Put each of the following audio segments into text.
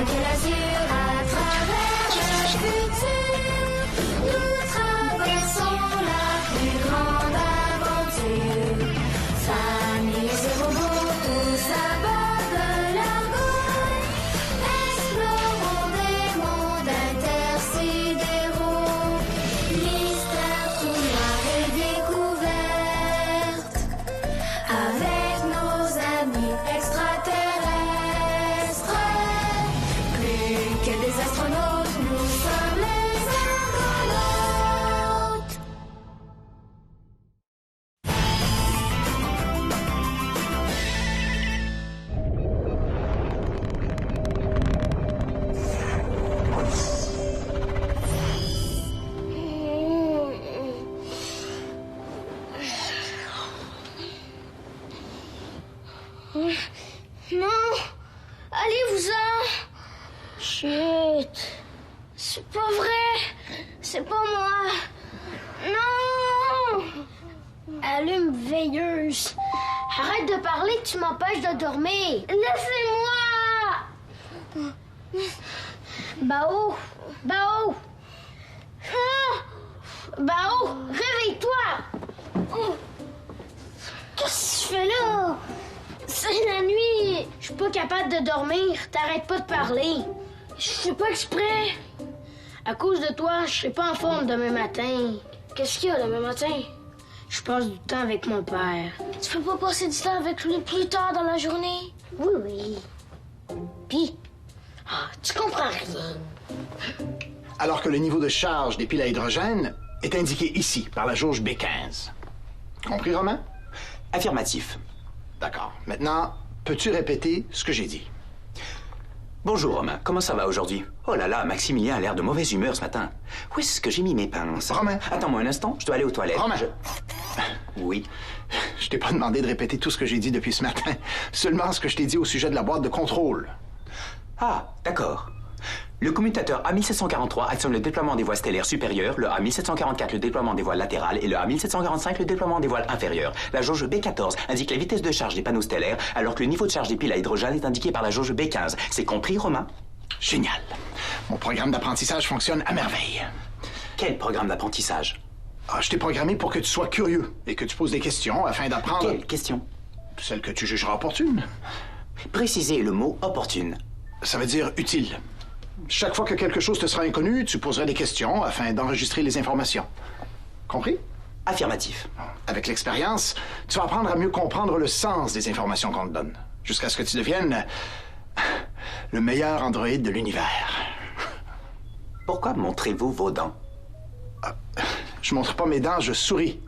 quel azur à travers le futur. Nous traversons la plus grande aventure. Familles et robots, tous à bord de l'Argo. Explorons des mondes intersidéraux. Mystère, trouvailles et découvertes. Avec nos amis extraterrestres. Plus que des astronautes, nous sommes les argonautes. Non! Allez-vous-en! Chut! C'est pas vrai! C'est pas moi! Non! Allume veilleuse! Arrête de parler, tu m'empêches de dormir! Laissez-moi! Bao! Bao! Ah! Bao! Réveille-toi! Qu'est-ce que tu fais là? C'est la nuit! Je suis pas capable de dormir. T'arrêtes pas de parler. Je fais pas exprès. À cause de toi, je serai pas en forme demain matin. Qu'est-ce qu'il y a demain matin? Je passe du temps avec mon père. Tu peux pas passer du temps avec lui plus tard dans la journée? Oui, oui. Pis, tu comprends rien. Alors que le niveau de charge des piles à hydrogène est indiqué ici par la jauge B15. Compris, Romain? Affirmatif. D'accord. Maintenant, peux-tu répéter ce que j'ai dit? Bonjour, Romain. Comment ça va aujourd'hui? Oh là là, Maximilien a l'air de mauvaise humeur ce matin. Où est-ce que j'ai mis mes pinces? Romain! Attends-moi un instant, je dois aller aux toilettes. Romain! Oui. Je t'ai pas demandé de répéter tout ce que j'ai dit depuis ce matin. Seulement ce que je t'ai dit au sujet de la boîte de contrôle. Ah, d'accord. Le commutateur A1743 actionne le déploiement des voiles stellaires supérieures, le A1744 le déploiement des voiles latérales et le A1745 le déploiement des voiles inférieures. La jauge B14 indique la vitesse de charge des panneaux stellaires, alors que le niveau de charge des piles à hydrogène est indiqué par la jauge B15. C'est compris, Romain? Génial. Mon programme d'apprentissage fonctionne à merveille. Quel programme d'apprentissage? Je t'ai programmé pour que tu sois curieux et que tu poses des questions afin d'apprendre... Quelles questions? Celles que tu jugeras opportunes. Précisez le mot opportune. Ça veut dire utile. Chaque fois que quelque chose te sera inconnu, tu poseras des questions afin d'enregistrer les informations. Compris? Affirmatif. Avec l'expérience, tu vas apprendre à mieux comprendre le sens des informations qu'on te donne, jusqu'à ce que tu deviennes le meilleur androïde de l'univers. Pourquoi montrez-vous vos dents? Je montre pas mes dents, je souris.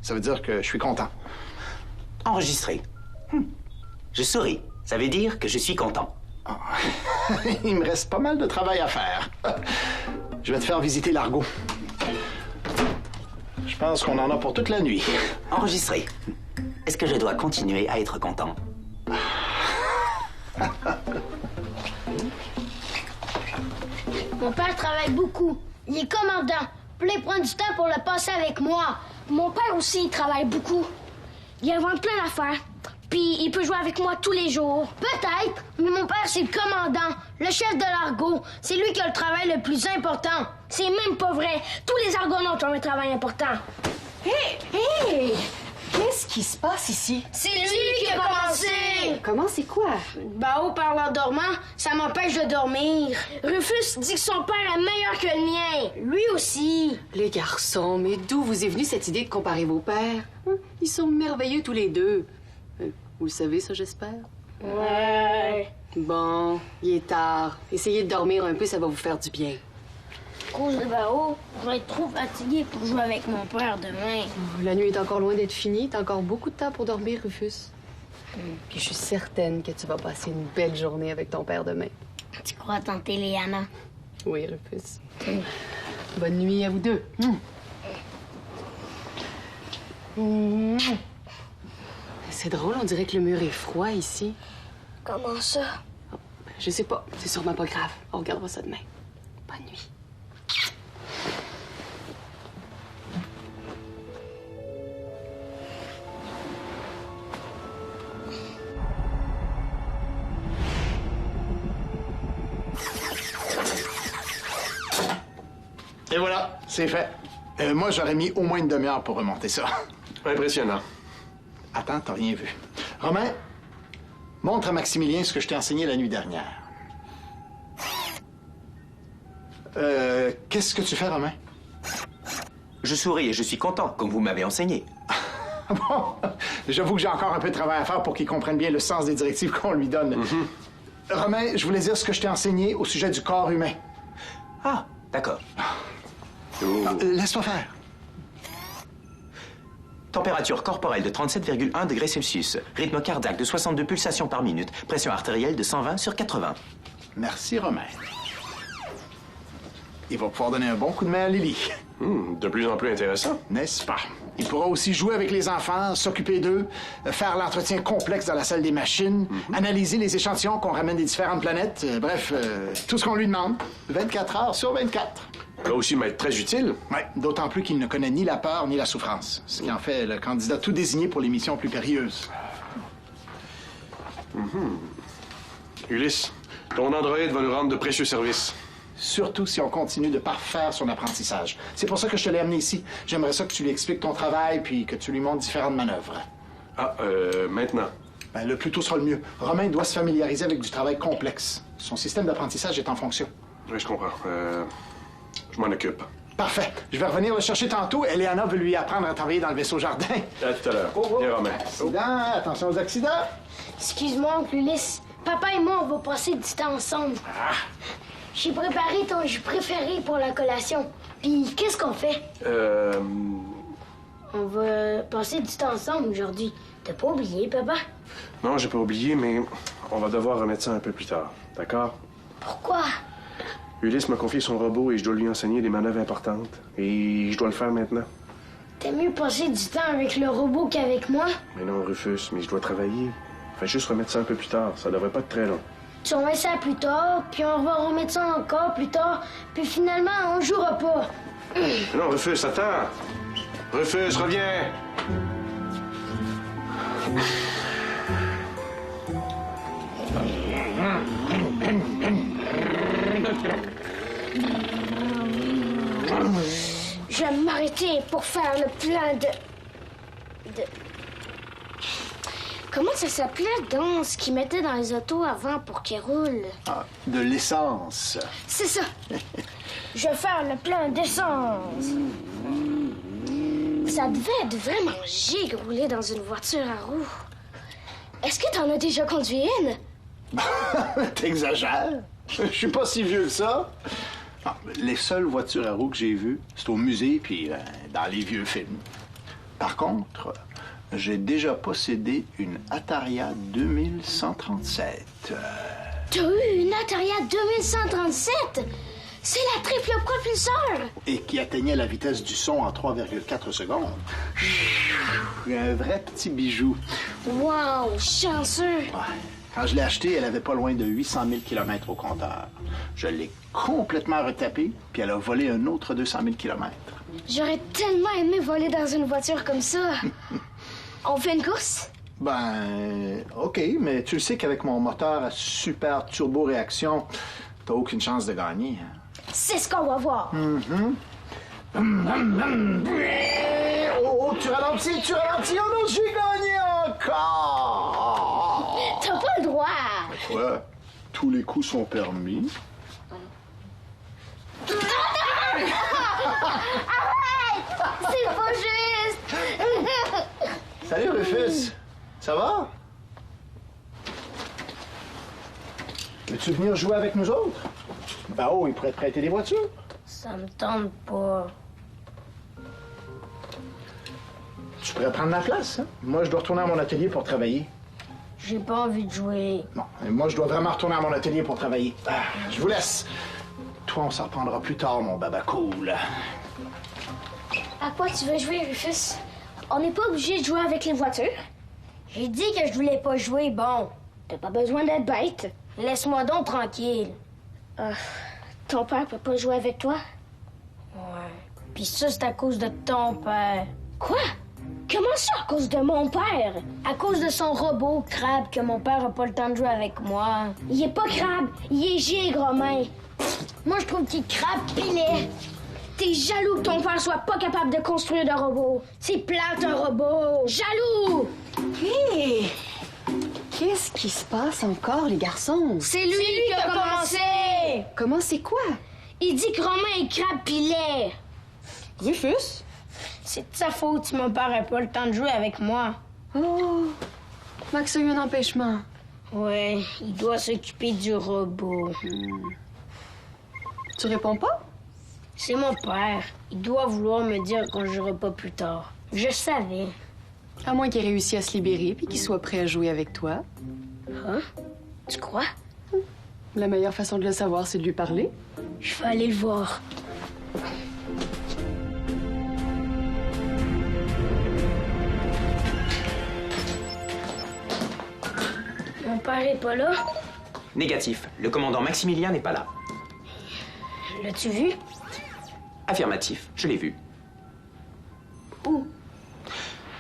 Ça veut dire que je suis content. Enregistré. Je souris. Ça veut dire que je suis content. Il me reste pas mal de travail à faire. Je vais te faire visiter l'Argo. Je pense qu'on en a pour toute la nuit. Enregistré. Est-ce que je dois continuer à être content? Mon père travaille beaucoup. Il est commandant. Puis il prend du temps pour le passer avec moi. Mon père aussi, il travaille beaucoup. Il invente plein d'affaires. Puis il peut jouer avec moi tous les jours. Peut-être, mais mon père, c'est le commandant, le chef de l'Argo. C'est lui qui a le travail le plus important. C'est même pas vrai. Tous les argonautes ont un travail important. Hé! Qu'est-ce qui se passe ici? C'est lui qui a commencé! Comment, c'est quoi? Bao parle en dormant, ça m'empêche de dormir. Rufus dit que son père est meilleur que le mien. Lui aussi. Les garçons, mais d'où vous est venue cette idée de comparer vos pères? Ils sont merveilleux tous les deux. Vous le savez, ça, j'espère? Ouais. Bon, il est tard. Essayez de dormir un peu, ça va vous faire du bien. À cause de Bao, je vais être trop fatiguée pour jouer avec mon père demain. La nuit est encore loin d'être finie. T'as encore beaucoup de temps pour dormir, Rufus. Puis je suis certaine que tu vas passer une belle journée avec ton père demain. Tu crois, tante Léana? Oui, Rufus. Bonne nuit à vous deux. C'est drôle, on dirait que le mur est froid ici. Comment ça? Je sais pas, c'est sûrement pas grave. On regardera ça demain. Bonne nuit. Et voilà, c'est fait. Moi, j'aurais mis au moins une demi-heure pour remonter ça. Impressionnant. Attends, t'as rien vu. Romain, montre à Maximilien ce que je t'ai enseigné la nuit dernière. Qu'est-ce que tu fais, Romain? Je souris et je suis content, comme vous m'avez enseigné. Bon, j'avoue que j'ai encore un peu de travail à faire pour qu'il comprenne bien le sens des directives qu'on lui donne. Romain, je voulais dire ce que je t'ai enseigné au sujet du corps humain. Ah, d'accord. Laisse-moi faire. Température corporelle de 37,1 degrés Celsius. Rythme cardiaque de 62 pulsations par minute. Pression artérielle de 120 sur 80. Merci, Romain. Il va pouvoir donner un bon coup de main à Lily. De plus en plus intéressant. N'est-ce pas? Il pourra aussi jouer avec les enfants, s'occuper d'eux, faire l'entretien complexe dans la salle des machines, analyser les échantillons qu'on ramène des différentes planètes. Bref, tout ce qu'on lui demande. 24 heures sur 24. Là aussi, m'être très utile. Oui, d'autant plus qu'il ne connaît ni la peur ni la souffrance. Ce qui en fait le candidat tout désigné pour les missions plus périlleuses. Ulysse, ton androïde va nous rendre de précieux services. Surtout si on continue de parfaire son apprentissage. C'est pour ça que je te l'ai amené ici. J'aimerais ça que tu lui expliques ton travail puis que tu lui montres différentes manœuvres. Ah, maintenant. Ben, le plus tôt sera le mieux. Romain doit se familiariser avec du travail complexe. Son système d'apprentissage est en fonction. Oui, je comprends. Je m'en occupe. Parfait. Je vais revenir le chercher tantôt. Eleana veut lui apprendre à travailler dans le vaisseau jardin. À tout à l'heure. Viens, Romain. Accident, attention aux accidents. Excuse-moi, oncle Ulysse. Papa et moi, on va passer du temps ensemble. J'ai préparé ton jus préféré pour la collation. Puis, qu'est-ce qu'on fait? On va passer du temps ensemble aujourd'hui. T'as pas oublié, papa? Non, j'ai pas oublié, mais on va devoir remettre ça un peu plus tard. D'accord? Pourquoi? Ulysse m'a confié son robot et je dois lui enseigner des manœuvres importantes. Et je dois le faire maintenant. T'aimes mieux passer du temps avec le robot qu'avec moi? Mais non, Rufus, mais je dois travailler. Fais juste remettre ça un peu plus tard. Ça devrait pas être très long. Tu remets ça plus tard, puis on va remettre ça encore plus tard, puis finalement, on jouera pas. Mais non, Rufus, attends! Rufus, reviens! Je vais m'arrêter pour faire le plein de... Comment ça s'appelait donc ce qu'ils mettaient dans les autos avant pour qu'ils roulent? Ah, de l'essence. C'est ça. Je vais faire le plein d'essence. Ça devait être vraiment gigue rouler dans une voiture à roues. Est-ce que t'en as déjà conduit une? T'exagères. Je suis pas si vieux que ça. Ah, les seules voitures à roues que j'ai vues, c'est au musée puis dans les vieux films. Par contre, j'ai déjà possédé une Ataria 2137. T'as eu une Ataria 2137? C'est la triple propulseur! Et qui atteignait la vitesse du son en 3,4 secondes. Un vrai petit bijou. Wow, chanceux! Ouais. Quand je l'ai achetée, elle avait pas loin de 800 000 km au compteur. Je l'ai complètement retapée, puis elle a volé un autre 200 000 km. J'aurais tellement aimé voler dans une voiture comme ça. On fait une course? Ben, OK, mais tu le sais qu'avec mon moteur à super turbo-réaction, t'as aucune chance de gagner. Hein? C'est ce qu'on va voir. Oh, tu ralentis, oh non, j'ai gagné encore! T'as pas le droit. Quoi? Tous les coups sont permis. C'est pas juste. Salut, Rufus. Ça va? Veux-tu venir jouer avec nous autres? Ben oh, il pourrait te prêter des voitures. Ça me tente pas. Tu pourrais prendre ma place, hein? Moi, je dois retourner à mon atelier pour travailler. J'ai pas envie de jouer. Non, mais moi, je dois vraiment retourner à mon atelier pour travailler. Ah, je vous laisse. Toi, on s'en reprendra plus tard, mon baba cool. À quoi tu veux jouer, Rufus? On n'est pas obligé de jouer avec les voitures. J'ai dit que je voulais pas jouer, bon. T'as pas besoin d'être bête. Laisse-moi donc tranquille. Ton père peut pas jouer avec toi? Ouais. Puis ça, c'est à cause de ton père. Quoi? Comment ça, à cause de mon père? À cause de son robot crabe que mon père a pas le temps de jouer avec moi. Il est pas crabe, il est gigre, Romain. Moi, je trouve qu'il est crabe pilet. T'es jaloux que ton père soit pas capable de construire de robot. C'est plate, un robot. Jaloux! Hé! Qu'est-ce qui se passe encore, les garçons? C'est lui qui a commencé! Comment c'est quoi? Il dit que Romain est crabe pis laid. Rufus? C'est de sa faute si mon père n'a pas le temps de jouer avec moi. Oh! Max a eu un empêchement. Ouais, il doit s'occuper du robot. Tu réponds pas? C'est mon père. Il doit vouloir me dire qu'on jouera pas plus tard. Je savais. À moins qu'il ait réussi à se libérer puis qu'il soit prêt à jouer avec toi. Hein? Tu crois? La meilleure façon de le savoir, c'est de lui parler. Je vais aller le voir. Mon père est pas là? Négatif. Le commandant Maximilien n'est pas là. L'as-tu vu? Affirmatif. Je l'ai vu. Où?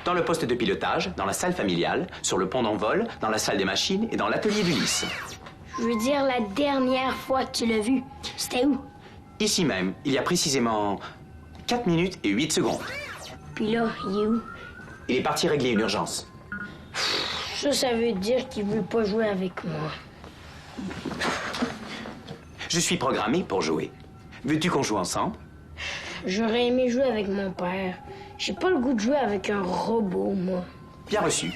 Dans le poste de pilotage, dans la salle familiale, sur le pont d'envol, dans la salle des machines et dans l'atelier d'Ulysse. Je veux dire la dernière fois que tu l'as vu. C'était où? Ici même, il y a précisément 4 minutes et 8 secondes. Puis là, il est où? Il est parti régler une urgence. Ça veut dire qu'il veut pas jouer avec moi. Je suis programmé pour jouer. Veux-tu qu'on joue ensemble? J'aurais aimé jouer avec mon père. J'ai pas le goût de jouer avec un robot, moi. Bien reçu.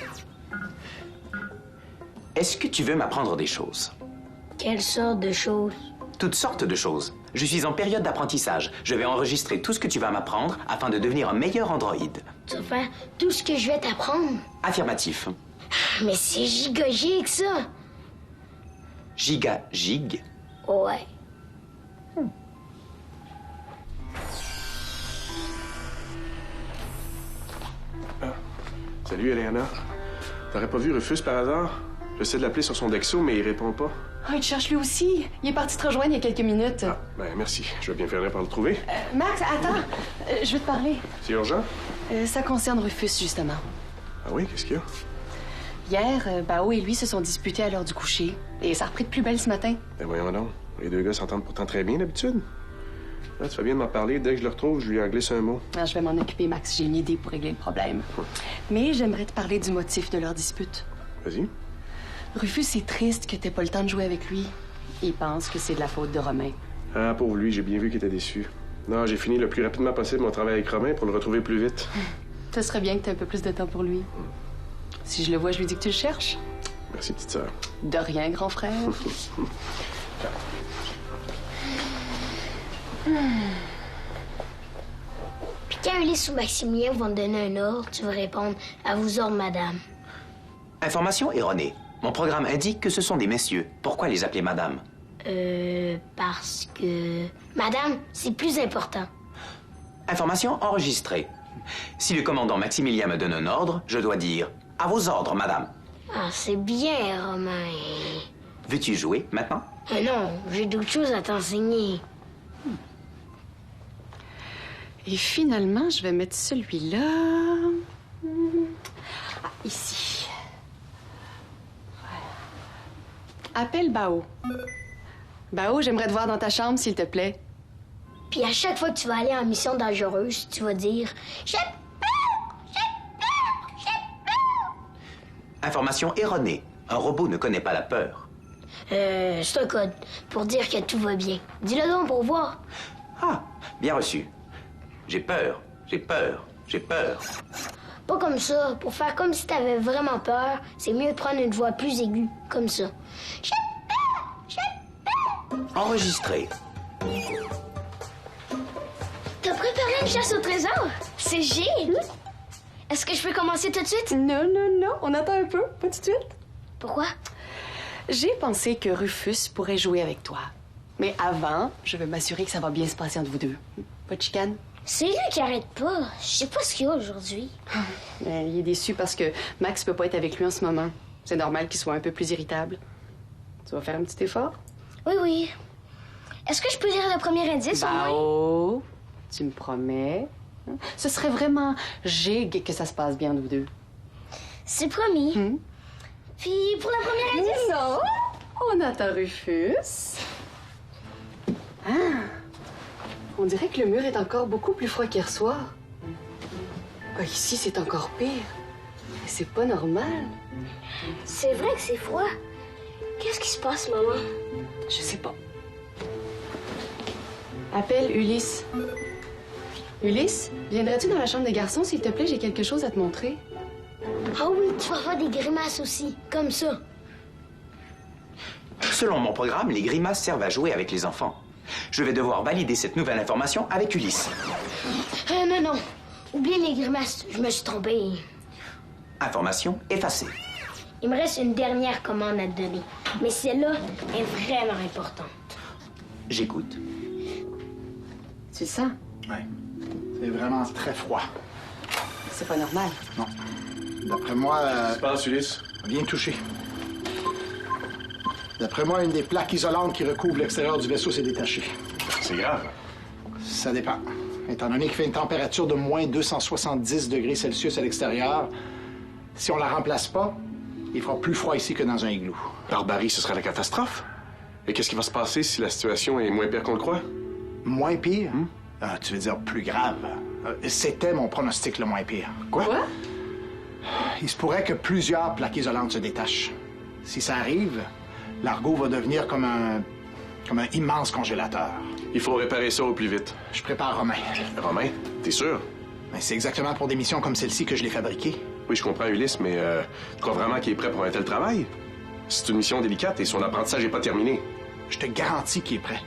Est-ce que tu veux m'apprendre des choses? Quelle sorte de choses? Toutes sortes de choses. Je suis en période d'apprentissage. Je vais enregistrer tout ce que tu vas m'apprendre afin de devenir un meilleur androïde. Tu vas faire tout ce que je vais t'apprendre? Affirmatif. Mais c'est giga-giga, ça! Giga-gig. Ouais. Salut, Eleana. T'aurais pas vu Rufus par hasard? J'essaie de l'appeler sur son Dexo, mais il répond pas. Ah, il te cherche lui aussi. Il est parti te rejoindre il y a quelques minutes. Ah, ben merci. Je vais bien faire par le trouver. Max, attends. Je vais te parler. C'est urgent? Ça concerne Rufus, justement. Ah oui, qu'est-ce qu'il y a? Hier, Bao et lui se sont disputés à l'heure du coucher. Et ça a repris de plus belle ce matin. Ben voyons donc. Les deux gars s'entendent pourtant très bien d'habitude. Là, tu fais bien de m'en parler. Dès que je le retrouve, je lui en glisse un mot. Alors, je vais m'en occuper, Max. J'ai une idée pour régler le problème. Mais j'aimerais te parler du motif de leur dispute. Vas-y. Rufus est triste que t'aies pas le temps de jouer avec lui. Il pense que c'est de la faute de Romain. Ah, pauvre lui, j'ai bien vu qu'il était déçu. Non, j'ai fini le plus rapidement possible mon travail avec Romain pour le retrouver plus vite. Ce serait bien que t'aies un peu plus de temps pour lui. Si je le vois, je lui dis que tu le cherches. Merci, petite sœur. De rien, grand frère. Puis quand Ulysse ou Maximilien vont te donner un ordre, tu vas répondre « À vos ordres, madame ». Information erronée. Mon programme indique que ce sont des messieurs. Pourquoi les appeler madame? Parce que... Madame, c'est plus important. Information enregistrée. Si le commandant Maximilien me donne un ordre, je dois dire « À vos ordres, madame ». Ah, c'est bien, Romain. Veux-tu jouer maintenant? Non, j'ai d'autres choses à t'enseigner. Et finalement, je vais mettre celui-là... Ah, ici. Appelle Bao. Bao, j'aimerais te voir dans ta chambre, s'il te plaît. Puis à chaque fois que tu vas aller en mission dangereuse, tu vas dire « J'ai peur! J'ai peur! J'ai peur! » Information erronée. Un robot ne connaît pas la peur. C'est un code pour dire que tout va bien. Dis-le donc pour voir. Ah, bien reçu. J'ai peur, j'ai peur, j'ai peur. Pas comme ça. Pour faire comme si t'avais vraiment peur, c'est mieux de prendre une voix plus aiguë, comme ça. J'ai peur! J'ai peur! Enregistré. T'as préparé une chasse au trésor? C'est génial! Est-ce que je peux commencer tout de suite? Non, non, non, on attend un peu, pas tout de suite. Pourquoi? J'ai pensé que Rufus pourrait jouer avec toi. Mais avant, je veux m'assurer que ça va bien se passer entre vous deux. Pas de chicane? C'est lui qui arrête pas. Je sais pas ce qu'il y a aujourd'hui. Il est déçu parce que Max peut pas être avec lui en ce moment. C'est normal qu'il soit un peu plus irritable. Tu vas faire un petit effort? Oui, oui. Est-ce que je peux lire le premier indice au moins? Bao, tu me promets? Ce serait vraiment gigue que ça se passe bien, nous deux. C'est promis. Puis pour le premier indice? Non, on attend Rufus. Ah. On dirait que le mur est encore beaucoup plus froid qu'hier soir. Ah, ici, c'est encore pire. C'est pas normal. C'est vrai que c'est froid. Qu'est-ce qui se passe, maman? Je sais pas. Appelle Ulysse. Ulysse, viendrais-tu dans la chambre des garçons, s'il te plaît? J'ai quelque chose à te montrer. Ah oui, tu vas faire des grimaces aussi, comme ça. Selon mon programme, les grimaces servent à jouer avec les enfants. Je vais devoir valider cette nouvelle information avec Ulysse. Non, non. Oublie les grimaces, je me suis trompée. Information effacée. Il me reste une dernière commande à te donner. Mais celle-là est vraiment importante. J'écoute. Tu le sens? Oui. C'est vraiment très froid. C'est pas normal. Non. D'après moi... Qu'est-ce qui se passe, Ulysse? Viens toucher. D'après moi, une des plaques isolantes qui recouvrent l'extérieur du vaisseau s'est détachée. C'est grave. Ça dépend. Étant donné qu'il fait une température de moins 270 degrés Celsius à l'extérieur, si on la remplace pas, il fera plus froid ici que dans un igloo. Barbarie, ce serait la catastrophe. Et qu'est-ce qui va se passer si la situation est moins pire qu'on le croit? Moins pire? Ah, tu veux dire plus grave. C'était mon pronostic le moins pire. Quoi? Il se pourrait que plusieurs plaques isolantes se détachent. Si ça arrive, l'argot va devenir comme un immense congélateur. Il faut réparer ça au plus vite. Je prépare Romain. Romain, t'es sûr? Mais c'est exactement pour des missions comme celle-ci que je l'ai fabriqué. Oui, je comprends, Ulysse, mais tu crois vraiment qu'il est prêt pour un tel travail? C'est une mission délicate et son apprentissage n'est pas terminé. Je te garantis qu'il est prêt.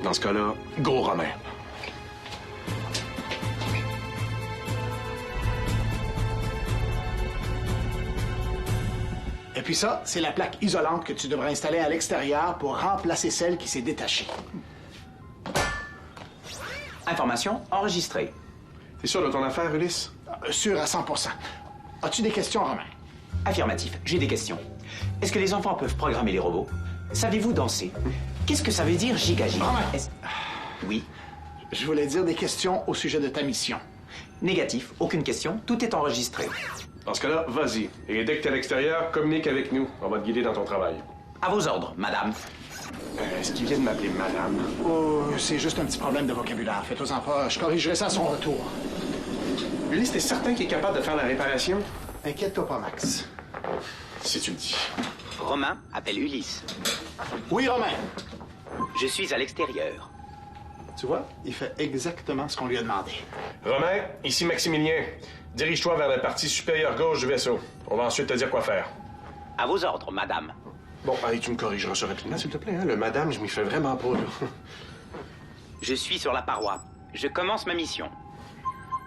Dans ce cas-là, go, Romain. Et puis ça, c'est la plaque isolante que tu devrais installer à l'extérieur pour remplacer celle qui s'est détachée. Information enregistrée. T'es sûr de ton affaire, Ulysse? Sûr à 100%. As-tu des questions, Romain? Affirmatif, j'ai des questions. Est-ce que les enfants peuvent programmer les robots? Savez-vous danser? Qu'est-ce que ça veut dire giga-giga? Romain! Oui. Je voulais dire des questions au sujet de ta mission. Négatif, aucune question, tout est enregistré. Dans ce cas-là, vas-y. Et dès que t'es à l'extérieur, communique avec nous. On va te guider dans ton travail. À vos ordres, madame. Est-ce qu'il vient de m'appeler madame? Oh, c'est juste un petit problème de vocabulaire. Faites-en pas. Je corrigerai ça à son retour. Ulysse, t'es certain qu'il est capable de faire la réparation? Inquiète-toi pas, Max. Si tu le dis. Romain appelle Ulysse. Oui, Romain. Je suis à l'extérieur. Tu vois, il fait exactement ce qu'on lui a demandé. Romain, ici Maximilien. Dirige-toi vers la partie supérieure gauche du vaisseau. On va ensuite te dire quoi faire. À vos ordres, madame. Bon, allez, tu me corrigeras ça rapidement, s'il te plaît. Hein? Le madame, je m'y fais vraiment pas, là. Je suis sur la paroi. Je commence ma mission.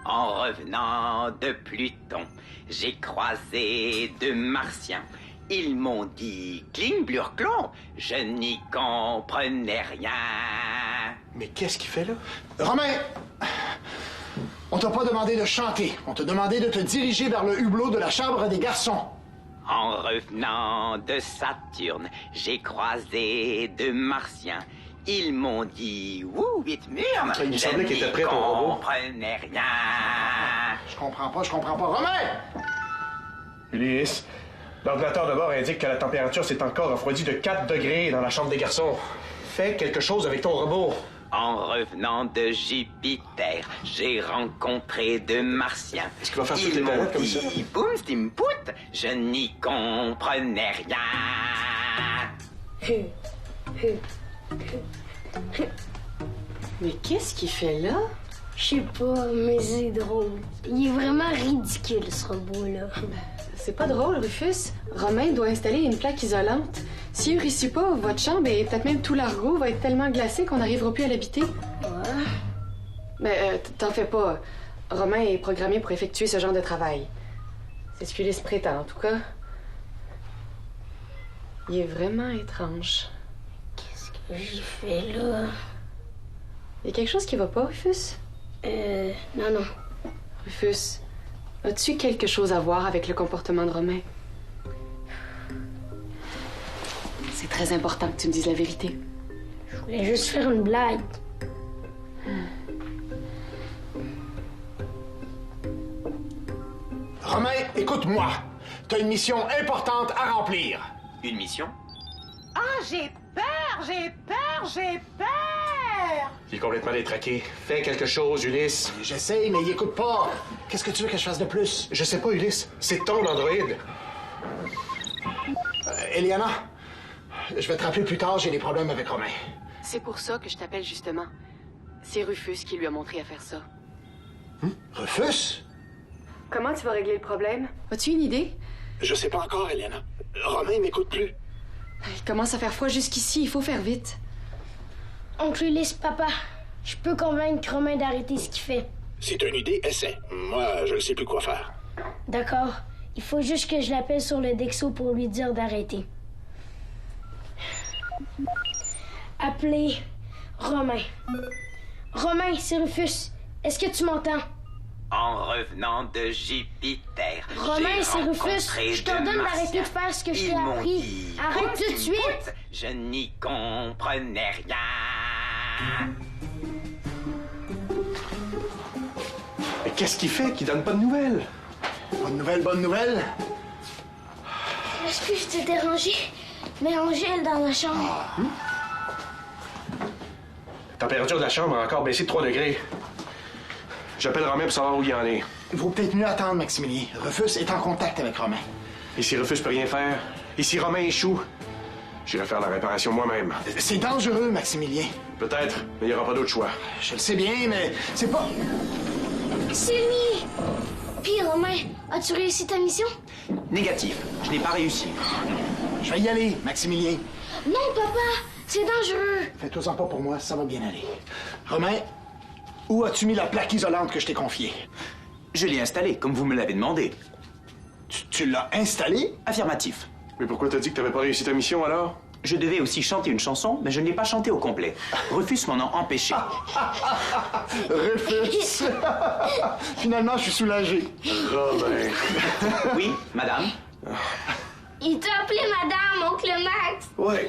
En revenant de Pluton, j'ai croisé deux Martiens. Ils m'ont dit cling blurclon. Je n'y comprenais rien. Mais qu'est-ce qu'il fait là? Romain! On t'a pas demandé de chanter. On t'a demandé de te diriger vers le hublot de la chambre des garçons. En revenant de Saturne, j'ai croisé deux Martiens. Ils m'ont dit « Wouh, vite murme !» Il me semblait qu'il était prêt, ton robot. Je ne comprenais rien. Je comprends pas. Romain! Ulysse, l'ordinateur de bord indique que la température s'est encore refroidie de 4 degrés dans la chambre des garçons. Fais quelque chose avec ton robot. En revenant de Jupiter, j'ai rencontré deux Martiens. Est-ce qu'il va faire toutes les planètes comme ça? Ils m'ont dit « Boum, stimpout !» Je n'y comprenais rien. Mais qu'est-ce qu'il fait là? Je sais pas, mais c'est drôle. Il est vraiment ridicule, ce robot-là. C'est pas drôle, Rufus. Romain doit installer une plaque isolante. S'il réussit pas, votre chambre et peut-être même tout l'argot va être tellement glacé qu'on n'arrivera plus à l'habiter. Ouais. Mais t'en fais pas. Romain est programmé pour effectuer ce genre de travail. C'est ce qu'Ulysse prétend, en tout cas. Il est vraiment étrange. Qu'est-ce que j'ai fait là? Il y a quelque chose qui va pas, Rufus? Non. Rufus, as-tu quelque chose à voir avec le comportement de Romain? C'est très important que tu me dises la vérité. Je voulais juste faire une blague. Romain, écoute-moi. T'as une mission importante à remplir. Une mission? Ah, j'ai peur! faire? Il est complètement détraqué. Fais quelque chose, Ulysse. J'essaye, mais il écoute pas. Qu'est-ce que tu veux que je fasse de plus? Je sais pas, Ulysse. C'est ton androïde. Eliana, je vais te rappeler plus tard, j'ai des problèmes avec Romain. C'est pour ça que je t'appelle justement. C'est Rufus qui lui a montré à faire ça. Rufus? Comment tu vas régler le problème? As-tu une idée? Je sais pas encore, Eliana. Romain m'écoute plus. Il commence à faire froid jusqu'ici, il faut faire vite. Oncle Ulysse, papa, je peux convaincre Romain d'arrêter ce qu'il fait. Si t'as une idée, essaie. Moi, je ne sais plus quoi faire. D'accord. Il faut juste que je l'appelle sur le Dexo pour lui dire d'arrêter. Appelez Romain. Romain, c'est Rufus. Est-ce que tu m'entends? En revenant de Jupiter, Romain, j'ai c'est Rufus. rencontré Je t'ordonne deux d'arrêter de martiens. faire ce que je t'ai Ils m'ont appris. dit, Arrête tout de suite. Écoute, je n'y comprenais rien. Mais qu'est-ce qu'il fait qui donne pas de nouvelles? Bonne nouvelle, bonne nouvelle. Excuse, je t'ai dérangé, mais Angèle dans la chambre. La température de la chambre a encore baissé de 3 degrés. J'appelle Romain pour savoir où il en est. Il vaut peut-être mieux attendre, Maximilien. Rufus est en contact avec Romain. Et si Rufus peut rien faire? Et si Romain échoue? J'irai faire la réparation moi-même. C'est dangereux, Maximilien. Peut-être, mais il n'y aura pas d'autre choix. Je le sais bien, mais c'est pas... Sylvie! Puis, Romain, as-tu réussi ta mission? Négatif, je n'ai pas réussi. Je vais y aller, Maximilien. Non, papa, c'est dangereux. Fais-toi-en pas pour moi, ça va bien aller. Romain, où as-tu mis la plaque isolante que je t'ai confiée? Je l'ai installé, comme vous me l'avez demandé. Tu l'as installée? Affirmatif. Mais pourquoi t'as dit que t'avais pas réussi ta mission, alors? Je devais aussi chanter une chanson, mais je ne l'ai pas chantée au complet. Rufus m'en a empêché. Rufus! Finalement, je suis soulagé. Romain. Oui, madame? Il t'a appelé madame, oncle Max. Ouais.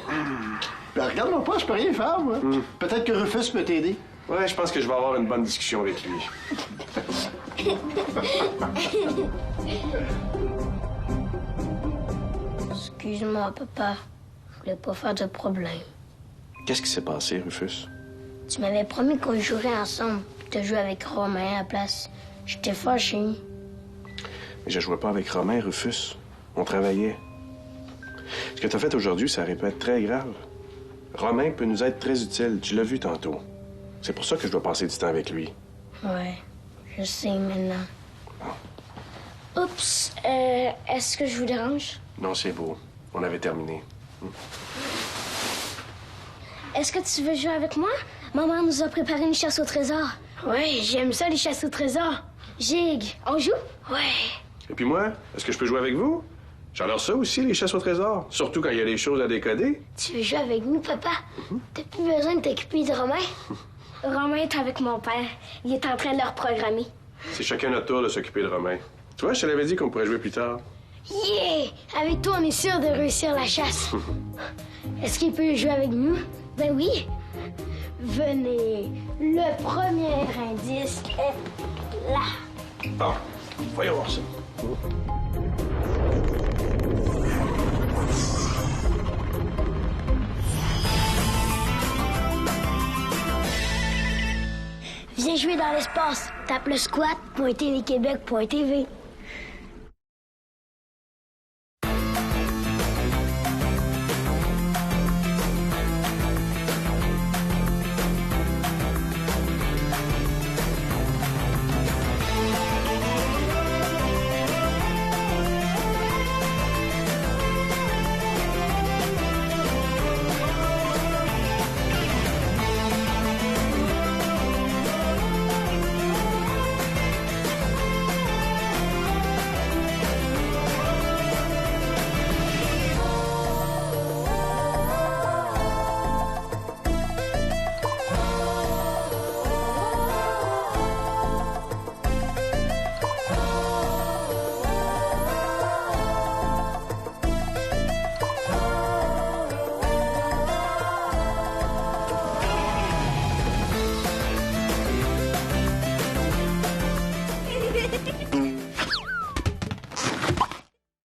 Ben, regarde-moi pas, je peux rien faire, moi. Peut-être que Rufus peut t'aider. Ouais, je pense que je vais avoir une bonne discussion avec lui. Excuse-moi, papa. Je voulais pas faire de problème. Qu'est-ce qui s'est passé, Rufus? Tu m'avais promis qu'on jouerait ensemble, de jouer avec Romain à la place. J'étais fâché. Mais je jouais pas avec Romain, Rufus. On travaillait. Ce que t'as fait aujourd'hui, ça aurait pu être très grave. Romain peut nous être très utile. Tu l'as vu tantôt. C'est pour ça que je dois passer du temps avec lui. Ouais, je sais maintenant. Oups, est-ce que je vous dérange? Non, c'est beau. On avait terminé. Est-ce que tu veux jouer avec moi? Maman nous a préparé une chasse au trésor. Ouais, j'aime ça, les chasses au trésor. Gig, on joue? Ouais. Et puis moi, est-ce que je peux jouer avec vous? J'adore ça aussi, les chasses au trésor. Surtout quand il y a des choses à décoder. Tu veux jouer avec nous, papa? T'as plus besoin de t'occuper de Romain? Romain est avec mon père. Il est en train de le reprogrammer. C'est chacun notre tour de s'occuper de Romain. Tu vois, je te l'avais dit qu'on pourrait jouer plus tard. Yeah! Avec toi, on est sûr de réussir la chasse. Est-ce qu'il peut jouer avec nous? Ben oui. Venez. Le premier indice est là. Bon, voyons voir ça. Viens jouer dans l'espace. Tape le squat.tvquebec.tv.